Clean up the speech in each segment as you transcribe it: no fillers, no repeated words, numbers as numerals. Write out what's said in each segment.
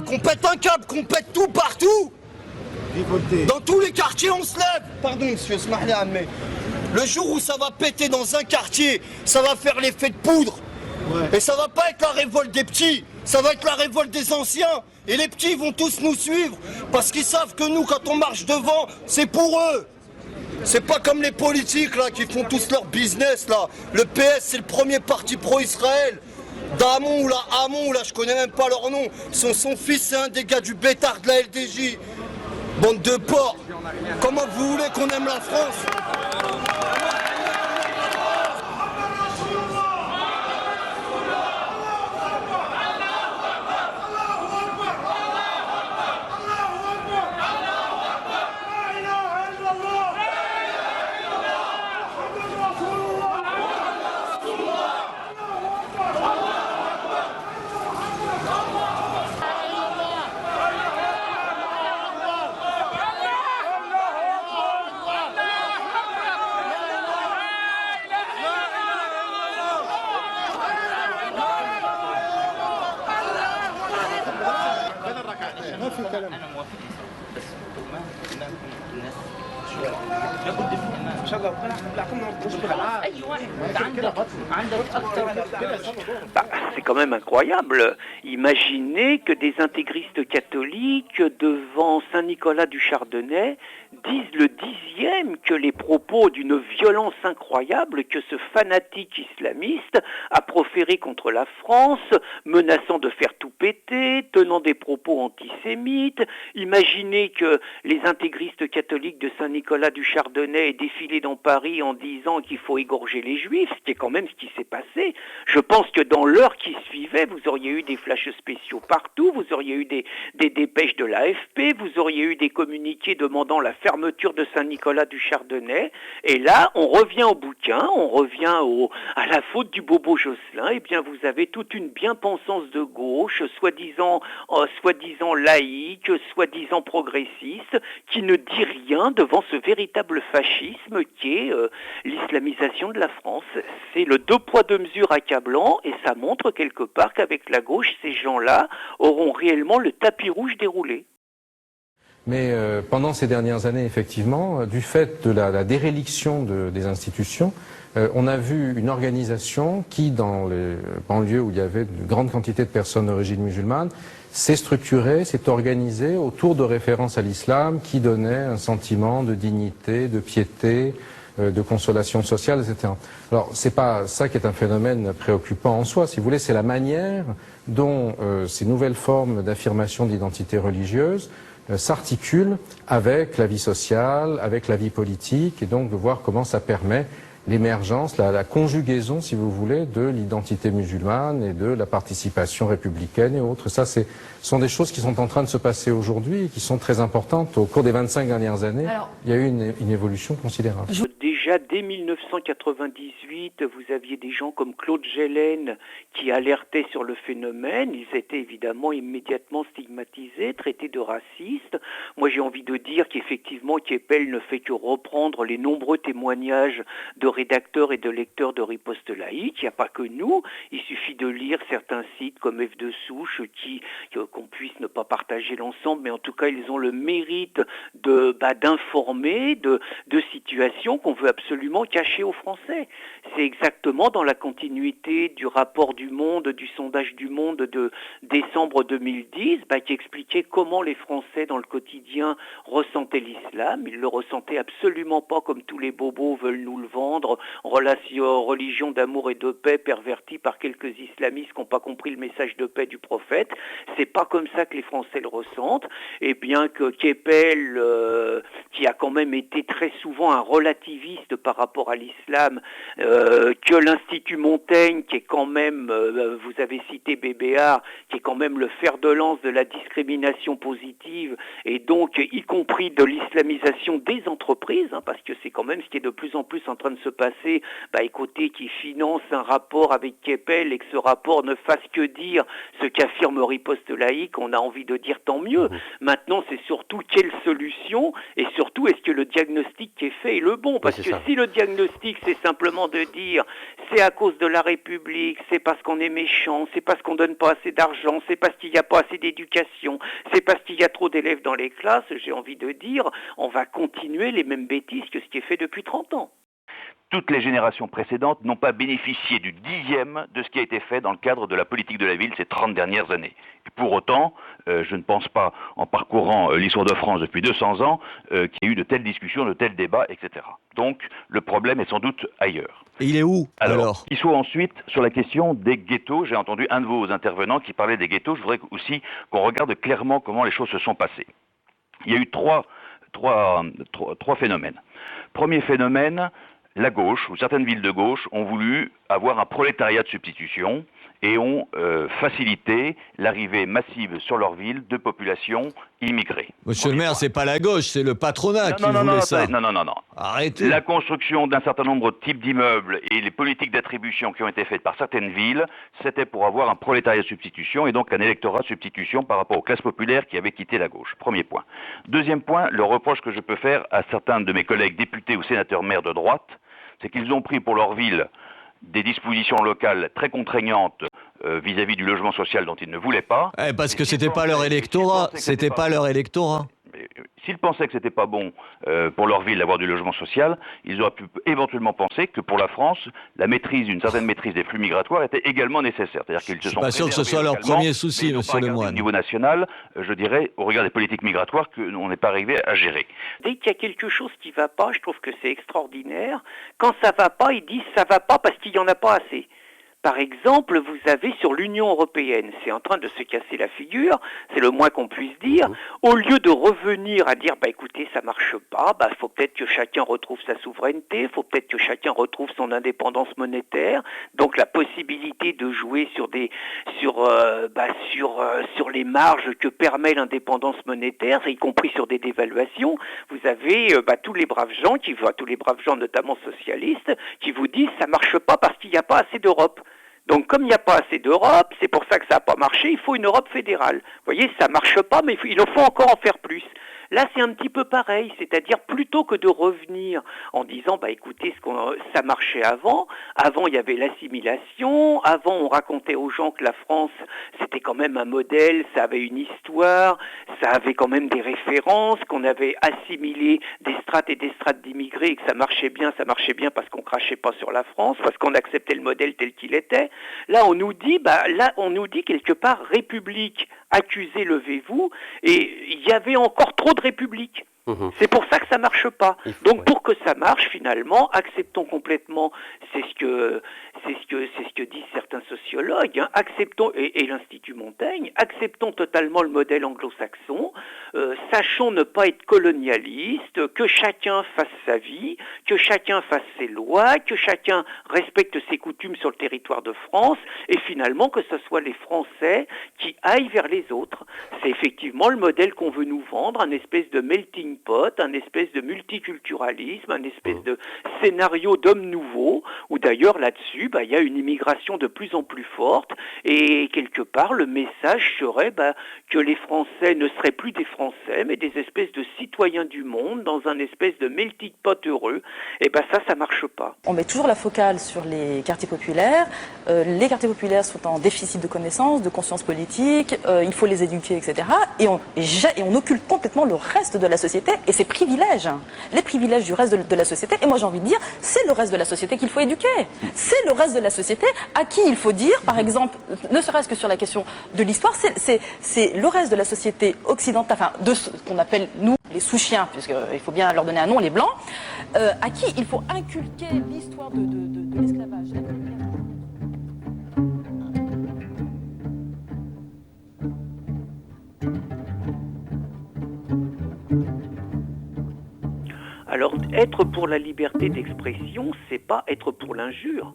qu'on pète un câble, qu'on pète tout partout. Dans tous les quartiers, on se lève. Pardon, monsieur, mais le jour où ça va péter dans un quartier, ça va faire l'effet de poudre. Ouais. Et ça va pas être la révolte des petits, ça va être la révolte des anciens. Et les petits vont tous nous suivre parce qu'ils savent que nous, quand on marche devant, c'est pour eux. C'est pas comme les politiques là qui font tous leur business là. Le PS, c'est le premier parti pro-Israël. Hamon là, je connais même pas leur nom. Son fils, c'est un des gars du bétard de la LDJ. Bande de porcs. Comment vous voulez qu'on aime la France ? C'est quand même incroyable. Imaginez que des intégristes catholiques devant Saint-Nicolas du Chardonnay disent le 10e que les propos d'une violence incroyable que ce fanatique islamiste a proféré contre la France, menaçant de faire tout péter, tenant des propos antisémites. Imaginez que les intégristes catholiques de Saint-Nicolas du Chardonnay aient défilé dans Paris en disant qu'il faut égorger les Juifs, ce qui est quand même ce qui s'est passé. Je pense que dans l'heure qui suivait, vous auriez eu des flashs spéciaux partout, vous auriez eu des dépêches de l'AFP, vous auriez eu des communiqués demandant la fermeture de Saint-Nicolas du Chardonnay. Et là, on revient au bouquin, on revient à la faute du bobo Jocelyn. Eh bien, vous avez toute une bien-pensance de gauche, soi-disant laïque, soi-disant progressiste, qui ne dit rien devant ce véritable fascisme qui est l'islamisation de la France. C'est le deux poids deux mesures accablant et ça montre quelque part qu'avec la gauche, ces gens-là auront réellement le tapis rouge déroulé. Mais pendant ces dernières années, effectivement, du fait de la déréliction des institutions, on a vu une organisation qui, dans les banlieues où il y avait une grande quantité de personnes d'origine musulmane, s'est structurée, s'est organisée autour de références à l'islam qui donnaient un sentiment de dignité, de piété, de consolation sociale, etc. Alors, c'est pas ça qui est un phénomène préoccupant en soi, si vous voulez, c'est la manière dont ces nouvelles formes d'affirmation d'identité religieuse s'articulent avec la vie sociale, avec la vie politique, et donc de voir comment ça permet l'émergence, la conjugaison, si vous voulez, de l'identité musulmane et de la participation républicaine et autres. Ça, sont des choses qui sont en train de se passer aujourd'hui et qui sont très importantes. Au cours des 25 dernières années, il y a eu une évolution considérable. Déjà, dès 1998, vous aviez des gens comme Claude Gélène qui alertaient sur le phénomène. Ils étaient évidemment immédiatement stigmatisés, traités de racistes. Moi, j'ai envie de dire qu'effectivement, Keppel ne fait que reprendre les nombreux témoignages de rédacteurs et de lecteurs de Riposte laïque. Il n'y a pas que nous. Il suffit de lire certains sites comme F de Souche qu'on puisse ne pas partager l'ensemble, mais en tout cas, ils ont le mérite d'informer de situations qu'on veut absolument cacher aux Français. C'est exactement dans la continuité du rapport du Monde, du sondage du Monde de décembre 2010, qui expliquait comment les Français dans le quotidien ressentaient l'islam. Ils le ressentaient absolument pas comme tous les bobos veulent nous le vendre, religion d'amour et de paix pervertie par quelques islamistes qui n'ont pas compris le message de paix du prophète. C'est pas comme ça que les Français le ressentent. Et bien que Keppel, qui a quand même été très souvent un relativiste par rapport à l'islam, que l'Institut Montaigne, qui est quand même, vous avez cité Bébéard, qui est quand même le fer de lance de la discrimination positive, et donc y compris de l'islamisation des entreprises, parce que c'est quand même ce qui est de plus en plus en train de se passer, écoutez, qui finance un rapport avec Keppel et que ce rapport ne fasse que dire ce qu'affirme Riposte laïque, on a envie de dire tant mieux. Maintenant, c'est surtout quelle solution, et surtout, est-ce que le diagnostic qui est fait est le bon? Parce que si le diagnostic, c'est simplement de dire c'est à cause de la République, c'est parce qu'on est méchant, c'est parce qu'on donne pas assez d'argent, c'est parce qu'il n'y a pas assez d'éducation, c'est parce qu'il y a trop d'élèves dans les classes, j'ai envie de dire, on va continuer les mêmes bêtises que ce qui est fait depuis 30 ans. Toutes les générations précédentes n'ont pas bénéficié du 10e de ce qui a été fait dans le cadre de la politique de la ville ces 30 dernières années. Et pour autant, je ne pense pas, en parcourant l'histoire de France depuis 200 ans, qu'il y ait eu de telles discussions, de tels débats, etc. Donc, le problème est sans doute ailleurs. Et il est où, alors qu'il soit ensuite sur la question des ghettos. J'ai entendu un de vos intervenants qui parlait des ghettos. Je voudrais aussi qu'on regarde clairement comment les choses se sont passées. Il y a eu trois phénomènes. Premier phénomène, la gauche, ou certaines villes de gauche, ont voulu avoir un prolétariat de substitution et ont facilité l'arrivée massive sur leur ville de populations immigrées. Monsieur le maire, c'est pas la gauche, c'est le patronat qui voulait ça. Non. Arrêtez. La construction d'un certain nombre de types d'immeubles et les politiques d'attribution qui ont été faites par certaines villes, c'était pour avoir un prolétariat de substitution et donc un électorat de substitution par rapport aux classes populaires qui avaient quitté la gauche. Premier point. Deuxième point, le reproche que je peux faire à certains de mes collègues députés ou sénateurs maires de droite, c'est qu'ils ont pris pour leur ville des dispositions locales très contraignantes vis-à-vis du logement social dont ils ne voulaient pas. Parce que c'était pas leur électorat, c'était pas leur électorat. S'ils pensaient que c'était pas bon pour leur ville d'avoir du logement social, ils auraient pu éventuellement penser que pour la France, une certaine maîtrise des flux migratoires était également nécessaire. C'est-à-dire qu'ils se sont pas sûr que ce soit leur premier souci, monsieur Lemoine. Au niveau national, je dirais, au regard des politiques migratoires, qu'on n'est pas arrivé à gérer. Dès qu'il y a quelque chose qui va pas, je trouve que c'est extraordinaire. Quand ça va pas, ils disent ça va pas parce qu'il y en a pas assez. Par exemple, vous avez sur l'Union européenne, c'est en train de se casser la figure, c'est le moins qu'on puisse dire, au lieu de revenir à dire, écoutez, ça marche pas, faut peut-être que chacun retrouve sa souveraineté, faut peut-être que chacun retrouve son indépendance monétaire, donc la possibilité de jouer sur les marges que permet l'indépendance monétaire, y compris sur des dévaluations, vous avez tous les braves gens notamment socialistes, qui vous disent, ça marche pas parce qu'il n'y a pas assez d'Europe. Donc comme il n'y a pas assez d'Europe, c'est pour ça que ça n'a pas marché, il faut une Europe fédérale. Vous voyez, ça ne marche pas, mais il en faut encore en faire plus. Là, c'est un petit peu pareil, c'est-à-dire plutôt que de revenir en disant, écoutez, ça marchait avant il y avait l'assimilation, avant on racontait aux gens que la France, c'était quand même un modèle, ça avait une histoire, ça avait quand même des références, qu'on avait assimilé des strates et des strates d'immigrés et que ça marchait bien parce qu'on crachait pas sur la France, parce qu'on acceptait le modèle tel qu'il était. Là, on nous dit quelque part, République, accusez, levez-vous, et il y avait encore trop de République. C'est pour ça que ça marche pas. Donc pour que ça marche finalement, acceptons complètement, c'est ce que disent certains sociologues, acceptons et l'Institut Montaigne, acceptons totalement le modèle anglo-saxon, sachons ne pas être colonialiste, que chacun fasse sa vie, que chacun fasse ses lois, que chacun respecte ses coutumes sur le territoire de France, et finalement que ce soit les Français qui aillent vers les autres. C'est effectivement le modèle qu'on veut nous vendre, un espèce de melting pot, un espèce de multiculturalisme, un espèce de scénario d'homme nouveau, où d'ailleurs là-dessus, il y a une immigration de plus en plus forte, et quelque part le message serait que les Français ne seraient plus des Français, mais des espèces de citoyens du monde, dans un espèce de melting pot heureux. Et ça marche pas. On met toujours la focale sur les quartiers populaires. Les quartiers populaires sont en déficit de connaissances, de conscience politique, il faut les éduquer, etc. Et on occulte complètement le reste de la société et ses privilèges. Les privilèges du reste de la société. Et moi j'ai envie de dire, c'est le reste de la société qu'il faut éduquer. C'est le reste de la société à qui il faut dire, par exemple, ne serait-ce que sur la question de l'histoire, c'est le reste de la société occidentale, de ce qu'on appelle, nous, les sous-chiens, puisqu'il faut bien leur donner un nom, les blancs, à qui il faut inculquer l'histoire de l'esclavage. Alors, être pour la liberté d'expression, c'est pas être pour l'injure.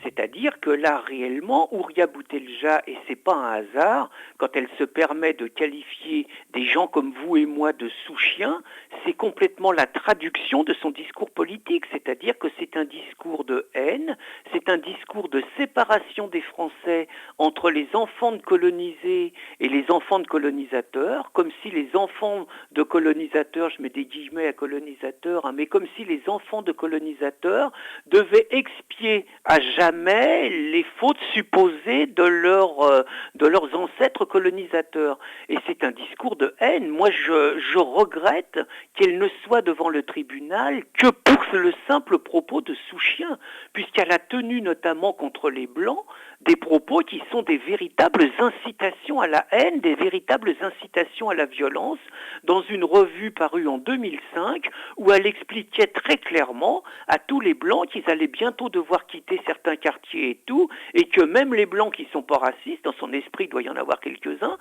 C'est-à-dire que là, réellement, Ouria Boutelja, et c'est pas un hasard, quand elle se permet de qualifier des gens comme vous et moi de sous-chiens, c'est complètement la traduction de son discours politique. C'est-à-dire que c'est un discours de haine, haine, c'est un discours de séparation des Français entre les enfants de colonisés et les enfants de colonisateurs, comme si les enfants de colonisateurs, je mets des guillemets à colonisateurs, mais comme si les enfants de colonisateurs devaient expier à jamais les fautes supposées de leurs ancêtres colonisateurs. Et c'est un discours de haine. Moi, je regrette qu'elle ne soit devant le tribunal que pour le simple propos de Souchien, puisqu'elle a tenu notamment contre les Blancs des propos qui sont des véritables incitations à la haine, des véritables incitations à la violence, dans une revue parue en 2005, où elle expliquait très clairement à tous les Blancs qu'ils allaient bientôt devoir quitter certains quartiers et tout, et que même les Blancs qui ne sont pas racistes, dans son esprit il doit y en avoir quelques-uns,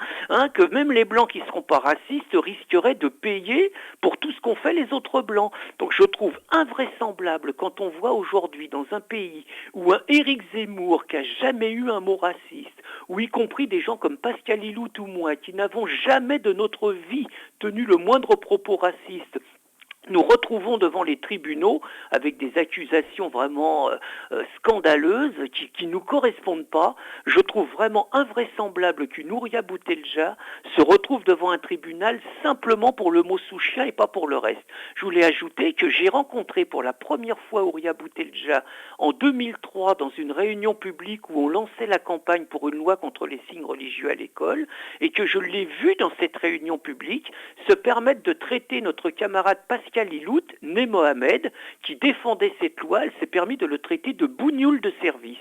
que même les Blancs qui ne seront pas racistes risqueraient de payer pour tout ce qu'ont fait les autres Blancs. Donc je trouve invraisemblable quand on voit aujourd'hui dans un pays où un Éric Zemmour qui n'a jamais eu un mot raciste, ou y compris des gens comme Pascal Illout ou moi, qui n'avons jamais de notre vie tenu le moindre propos raciste, nous retrouvons devant les tribunaux avec des accusations vraiment scandaleuses qui nous correspondent pas. Je trouve vraiment invraisemblable qu'une Houria Boutelja se retrouve devant un tribunal simplement pour le mot Souchien et pas pour le reste. Je voulais ajouter que j'ai rencontré pour la première fois Houria Boutelja en 2003 dans une réunion publique où on lançait la campagne pour une loi contre les signes religieux à l'école, et que je l'ai vu dans cette réunion publique se permettre de traiter notre camarade Pascal Illout, né Mohamed, qui défendait cette loi. Elle s'est permis de le traiter de bougnoul de service.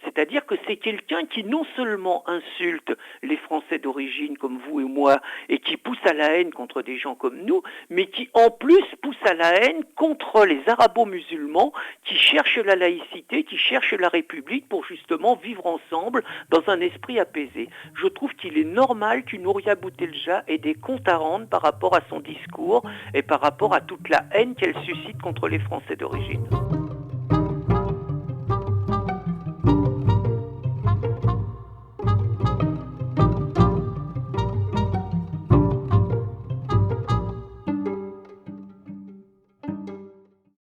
C'est-à-dire que c'est quelqu'un qui non seulement insulte les Français d'origine comme vous et moi, et qui pousse à la haine contre des gens comme nous, mais qui en plus pousse à la haine contre les arabo-musulmans qui cherchent la laïcité, qui cherchent la République pour justement vivre ensemble dans un esprit apaisé. Je trouve qu'il est normal qu'une Houria Boutelja ait des comptes à rendre par rapport à son discours et par rapport à toute la haine qu'elle suscite contre les Français d'origine.